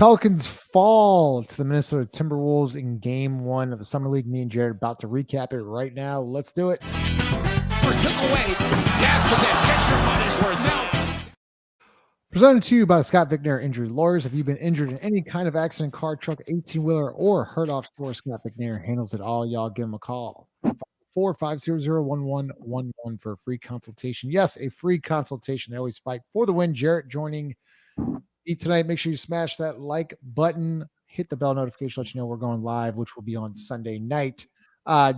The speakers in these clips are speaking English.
Pelicans fall to the Minnesota Timberwolves in game 1 of the Summer League. Me and Jared about to recap it right now. Let's do it. First took away. That's the dish. Get your money's worth now. Presented to you by the Scott Vicknair Injury Lawyers. If you've been injured in any kind of accident, car, truck, 18-wheeler, or hurt offshore, Scott Vicknair handles it all. Y'all give him a call. 450-1111 for a free consultation. Yes, a free consultation. They always fight for the win. Jarrett joining me tonight. Make sure you smash that like button. Hit the bell notification, let you know we're going live, which will be on Sunday night.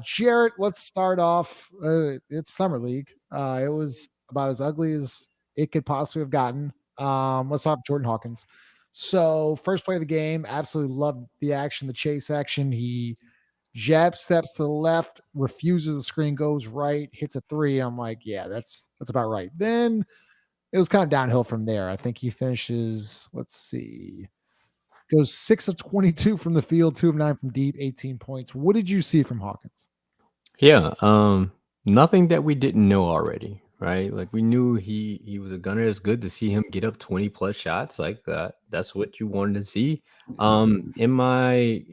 Jarrett, let's start off. It's Summer League. It was about as ugly as it could possibly have gotten. Let's start with Jordan Hawkins. So, first play of the game, absolutely loved the action, the chase action. He jab steps to the left, refuses the screen, goes right, hits a three. I'm like, yeah, that's about right. Then it was kind of downhill from there. I think he finishes, let's see, goes 6 of 22 from the field, 2 of 9 from deep, 18 points. What did you see from Hawkins? Yeah, nothing that we didn't know already, right? Like we knew he was a gunner. It's good to see him get up 20 plus shots like that. That's what you wanted to see. In my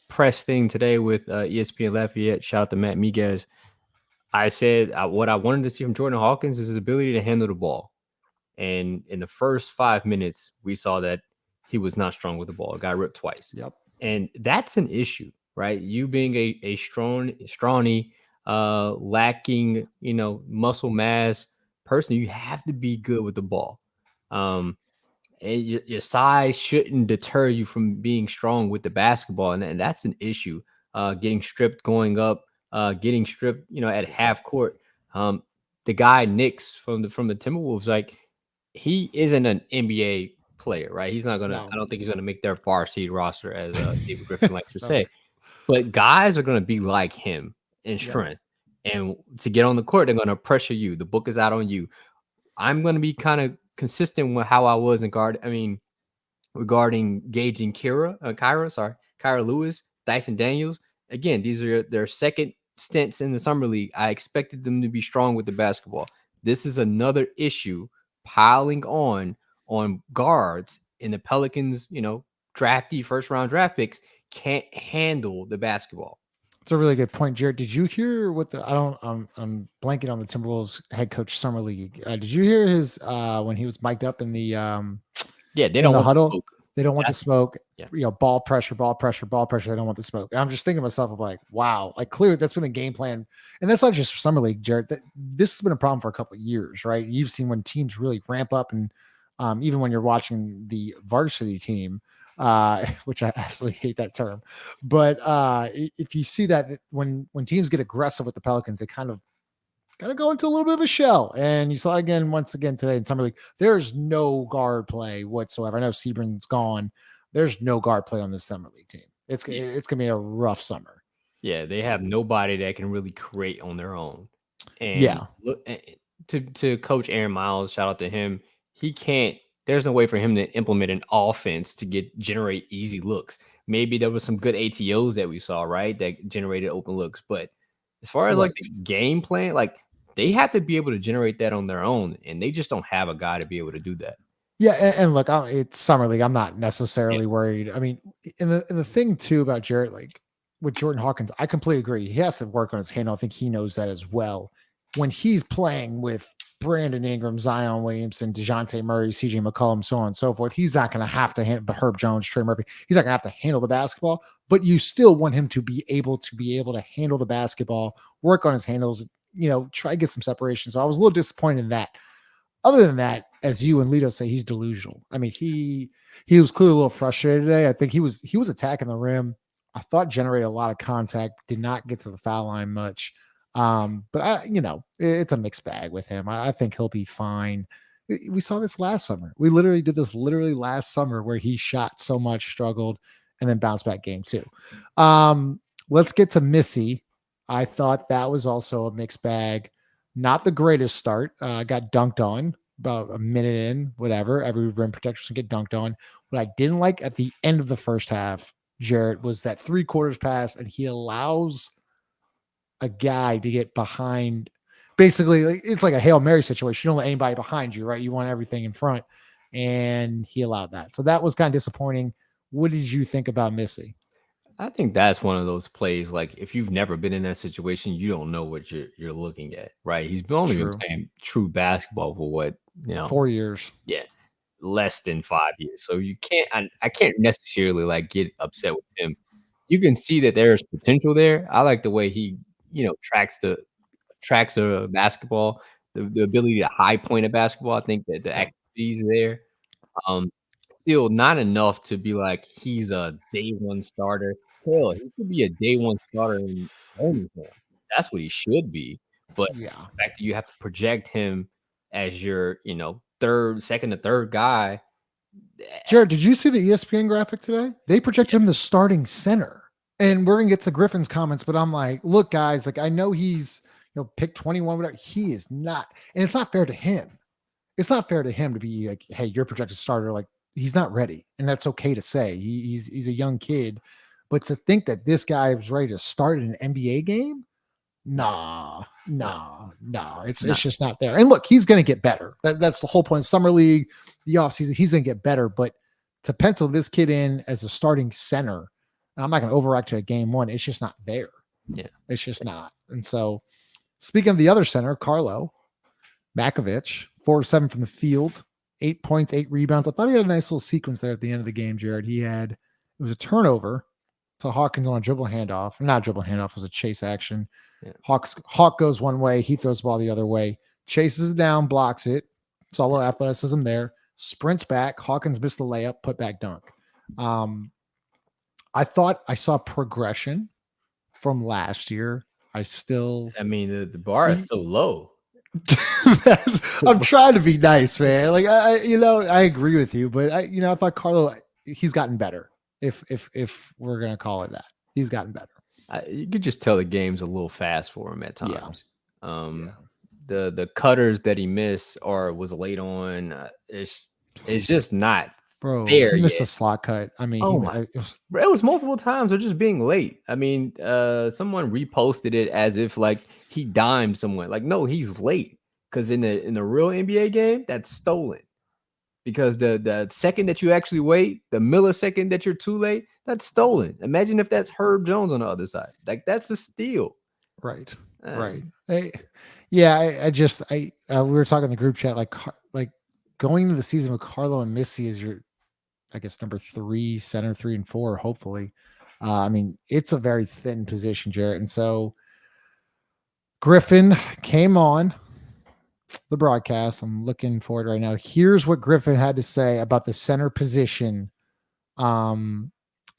press thing today with ESPN Lafayette, shout out to Matt Miguez. I said what I wanted to see from Jordan Hawkins is his ability to handle the ball. And in the first 5 minutes, we saw that he was not strong with the ball. It got ripped twice. Yep. And that's an issue, right? You being a scrawny, lacking, muscle mass person, you have to be good with the ball. And your size shouldn't deter you from being strong with the basketball. And that's an issue. Getting stripped, going up, getting stripped, at half court. The guy Knicks from the Timberwolves, like, he isn't an NBA player, right? He's not gonna. No. I don't think he's gonna make their varsity roster, as David Griffin likes to say. But guys are gonna be like him in strength, and to get on the court, they're gonna pressure you. The book is out on you. I'm gonna be kind of consistent with how I was in guard. I mean, regarding gauging Kyra Lewis, Dyson Daniels. Again, these are their second stints in the summer league. I expected them to be strong with the basketball. This is another issue piling on guards in the Pelicans, drafty first round draft picks can't handle the basketball. It's a really good point, Jared. Did you hear what I'm blanking on the Timberwolves head coach summer league. Did you hear his when he was mic'd up in the they don't want huddle? the smoke. They don't want the smoke. Yeah. Ball pressure. They don't want the smoke. And I'm just thinking to myself, I'm like, wow, like clearly that's been the game plan. And that's not just for summer league, Jared. This has been a problem for a couple of years, right? You've seen when teams really ramp up, and even when you're watching the varsity team, which I absolutely hate that term, but if you see that when teams get aggressive with the Pelicans, they kind of go into a little bit of a shell. And you saw once again today in summer league, there's no guard play whatsoever. I know Sebron's gone. There's no guard play on this summer league team. It's gonna be a rough summer. Yeah, they have nobody that can really create on their own. And look, to Coach Aaron Miles, shout out to him. He can't. There's no way for him to implement an offense to generate easy looks. Maybe there was some good ATOs that we saw, right, that generated open looks. But as far as like the game plan, like they have to be able to generate that on their own, and they just don't have a guy to be able to do that. Yeah, and look, it's summer league. I'm not necessarily worried. I mean, and the thing too about Jarrett, like with Jordan Hawkins, I completely agree. He has to work on his handle. I think he knows that as well. When he's playing with Brandon Ingram, Zion Williamson, DeJounte Murray, CJ McCollum, so on and so forth, he's not going to have to handle, but Herb Jones, Trey Murphy, he's not going to have to handle the basketball, but you still want him to be able to handle the basketball, work on his handles, try to get some separation. So I was a little disappointed in that. Other than that, as you and Lito say, he's delusional. I mean, he was clearly a little frustrated today. I think he was attacking the rim. I thought generated a lot of contact, did not get to the foul line much. But it's a mixed bag with him. I think he'll be fine. We saw this last summer. We literally did this last summer where he shot so much, struggled, and then bounced back game 2. Let's get to Missi. I thought that was also a mixed bag. Not the greatest start. Got dunked on about a minute in, whatever. Every rim protector can get dunked on. What I didn't like at the end of the first half, Jarrett, was that 3/4 pass, and he allows a guy to get behind. Basically, it's like a Hail Mary situation. You don't let anybody behind you, right? You want everything in front. and he allowed that. So that was kind of disappointing. What did you think about Missi? I think that's one of those plays. Like if you've never been in that situation, you don't know what you're looking at, right? He's only been True. playing true basketball for what 4 years. yeah, less than 5 years. So you can't. I can't necessarily like get upset with him. You can see that there's potential there. I like the way he tracks a basketball, the ability to high point a basketball. I think that the activities there. Um, Still not enough to be like he's a day one starter. Hell, he could be a day one starter in Birmingham. That's what he should be. But Yeah. the fact that you have to project him as your, second to third guy. Jared, did you see the ESPN graphic today? They project him the starting center. And we're going to get to Griffin's comments, but I'm like, look, guys, like I know he's, pick 21, whatever. He is not. And it's not fair to him. It's not fair to him to be like, hey, you're projected starter. Like he's not ready. And that's okay to say. He's a young kid. But to think that this guy was ready to start in an NBA game, no. It's just not there. And look, he's going to get better. That's the whole point. Summer league, the offseason, he's going to get better. But to pencil this kid in as a starting center, and I'm not going to overact to a game one. It's just not there. Yeah, it's just not. And so, speaking of the other center, Karlo Matkovic, 4-7 from the field, 8 points, 8 rebounds. I thought he had a nice little sequence there at the end of the game, Jared. It was a turnover to Hawkins on a dribble handoff. Not dribble handoff, it was a chase action. Yeah. Hawk goes one way, he throws the ball the other way, chases it down, blocks it. Saw a little athleticism there. Sprints back. Hawkins missed the layup, put back dunk. I thought I saw progression from last year. The bar is so low. I'm trying to be nice, man. Like I agree with you, but I thought Karlo, he's gotten better. If we're gonna call it that, he's gotten better. You could just tell the game's a little fast for him at times. The cutters that he missed or was late on, it's just not fair. He missed a slot cut. I mean, it was multiple times or just being late. I mean, someone reposted it as if like he dimed someone. Like, no, he's late because in the real NBA game, that's stolen. Because the second that you actually wait, the millisecond that you're too late, that's stolen. Imagine if that's Herb Jones on the other side. Like that's a steal. Right. Right. We were talking in the group chat, like going into the season with Karlo and Missi as your, I guess, number 3 center, 3 and 4, hopefully. I mean, it's a very thin position, Jarrett. And so Griffin came on the broadcast. I'm looking for it right now. Here's what Griffin had to say about the center position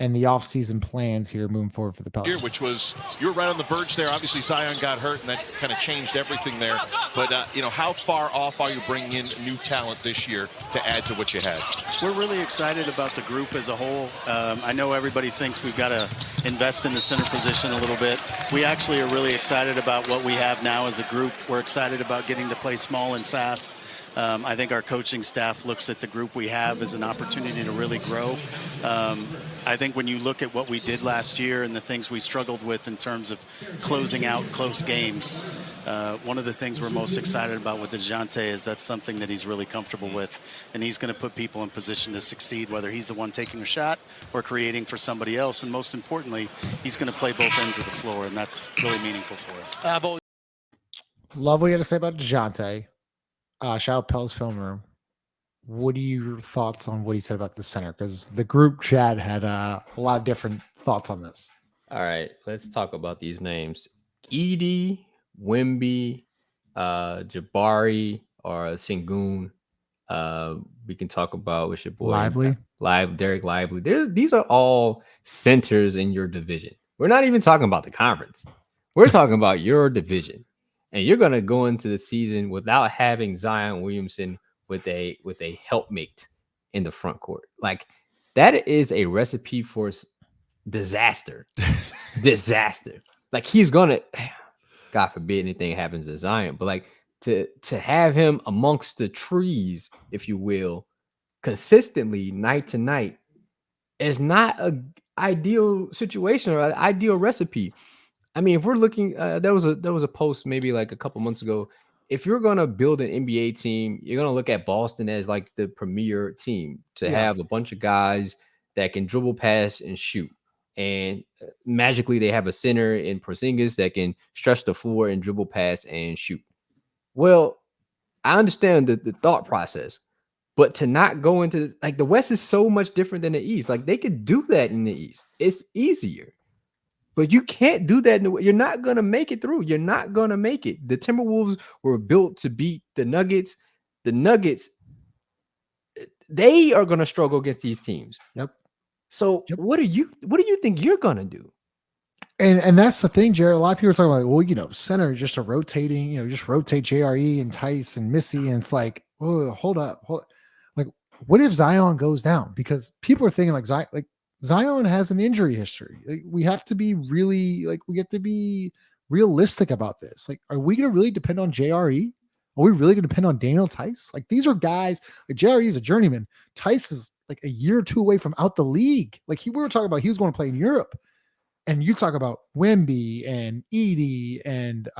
and the offseason plans here moving forward for the Pelicans. Which was, you were right on the verge there. Obviously, Zion got hurt, and that kind of changed everything there. But, how far off are you bringing in new talent this year to add to what you had? We're really excited about the group as a whole. I know everybody thinks we've got to invest in the center position a little bit. We actually are really excited about what we have now as a group. We're excited about getting to play small and fast. I think our coaching staff looks at the group we have as an opportunity to really grow. I think when you look at what we did last year and the things we struggled with in terms of closing out close games, one of the things we're most excited about with DeJounte is that's something that he's really comfortable with, and he's going to put people in position to succeed, whether he's the one taking a shot or creating for somebody else. And most importantly, he's going to play both ends of the floor, and that's really meaningful for us. Love what you had to say about DeJounte. Shout out Pell's Film Room. What are your thoughts on what he said about the center? Because the group chat had a lot of different thoughts on this. All right, let's talk about these names. Edie, Wimby, Jabari, or Sengun. We can talk about what's your boy? Derek Lively. These are all centers in your division. We're not even talking about the conference. We're talking about your division. And you're going to go into the season without having Zion Williamson with a helpmate in the front court. Like, that is a recipe for disaster. Disaster. Like, he's going to, God forbid anything happens to Zion, but like to have him amongst the trees, if you will, consistently night to night is not an ideal situation or an ideal recipe. I mean, if we're looking, there was a post maybe like a couple months ago. if you're going to build an NBA team, you're going to look at Boston as like the premier team to have a bunch of guys that can dribble, pass, and shoot. And magically, they have a center in Porzingis that can stretch the floor and dribble, pass, and shoot. Well, I understand the thought process, but to not go into like the West is so much different than the East. Like they could do that in the East. It's easier. But you can't do that. You're not going to make it through. You're not going to make it. The Timberwolves were built to beat the Nuggets. The Nuggets, they are going to struggle against these teams. Yep. So what do you think you're going to do? And that's the thing, Jared. A lot of people are talking about, well, you know, center is just a rotating, you know, just rotate JRE and Tice and Missy. And it's like, oh, hold up. Like, what if Zion goes down? Because people are thinking like Zion has an injury history. Like, we have to be really we have to be realistic about this. Like, are we going to really depend on JRE? Are we really going to depend on Daniel Tice? Like, these are guys. Like, JRE is a journeyman. Tice is like a year or two away from out the league. Like we were talking about, he was going to play in Europe. And you talk about Wemby and Edie and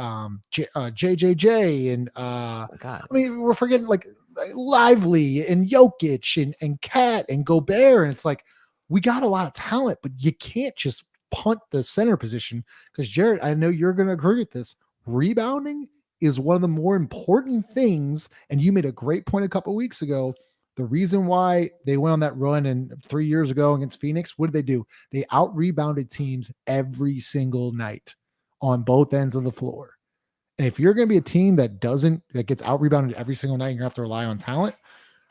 JJJ and I mean, we're forgetting like Lively and Jokic and Cat and Gobert. And it's like, we got a lot of talent, but you can't just punt the center position because Jared, I know you're going to agree with this. Rebounding is one of the more important things. And you made a great point a couple of weeks ago. The reason why they went on that run and 3 years ago against Phoenix, what did they do? They out-rebounded teams every single night on both ends of the floor. And if you're going to be a team that gets out-rebounded every single night, you're going to have to rely on talent.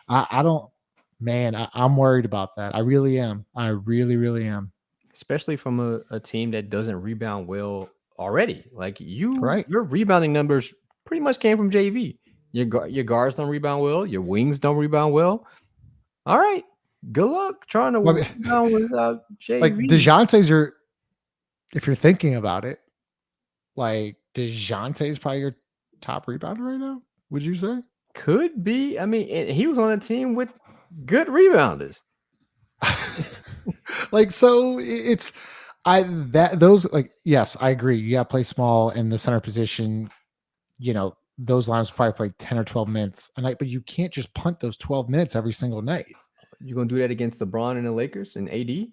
I'm worried about that. I really am. I really, really am. Especially from a team that doesn't rebound well already. Like Right. Your rebounding numbers pretty much came from JV. Your guards don't rebound well. Your wings don't rebound well. All right. Good luck trying to rebound without JV. Like DeJounte's if you're thinking about it, like DeJounte's probably your top rebounder right now, would you say? Could be. I mean, he was on a team with good rebounders. So yes, I agree. You got to play small in the center position, you know. Those lines probably play 10 or 12 minutes a night, but you can't just punt those 12 minutes every single night. You're going to do that against LeBron and the Lakers and AD?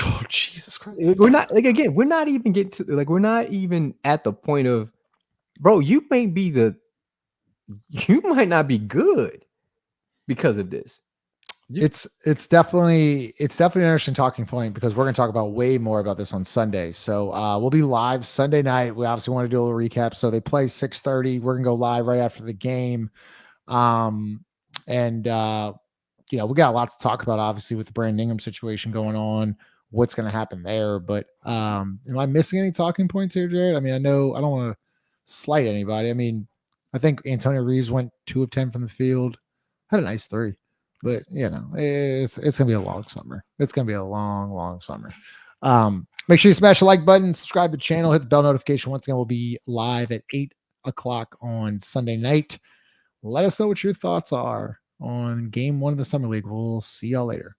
Oh, Jesus Christ. We're not we're not even getting to we're not even at the point of, bro, you might not be good because of this. It's definitely an interesting talking point because we're going to talk about way more about this on Sunday. So we'll be live Sunday night. We obviously want to do a little recap. So they play 6:30. We're going to go live right after the game. We got a lot to talk about, obviously, with the Brandon Ingram situation going on, what's going to happen there. But am I missing any talking points here, Jared? I mean, I don't want to slight anybody. I mean, I think Antonio Reeves went 2 of 10 from the field, had a nice 3. But it's gonna be a long summer. It's gonna be a long, long summer. Make sure you smash the like button, subscribe to the channel, hit the bell notification. Once again, we'll be live at 8:00 on Sunday night. Let us know what your thoughts are on game 1 of the Summer League. We'll see y'all later.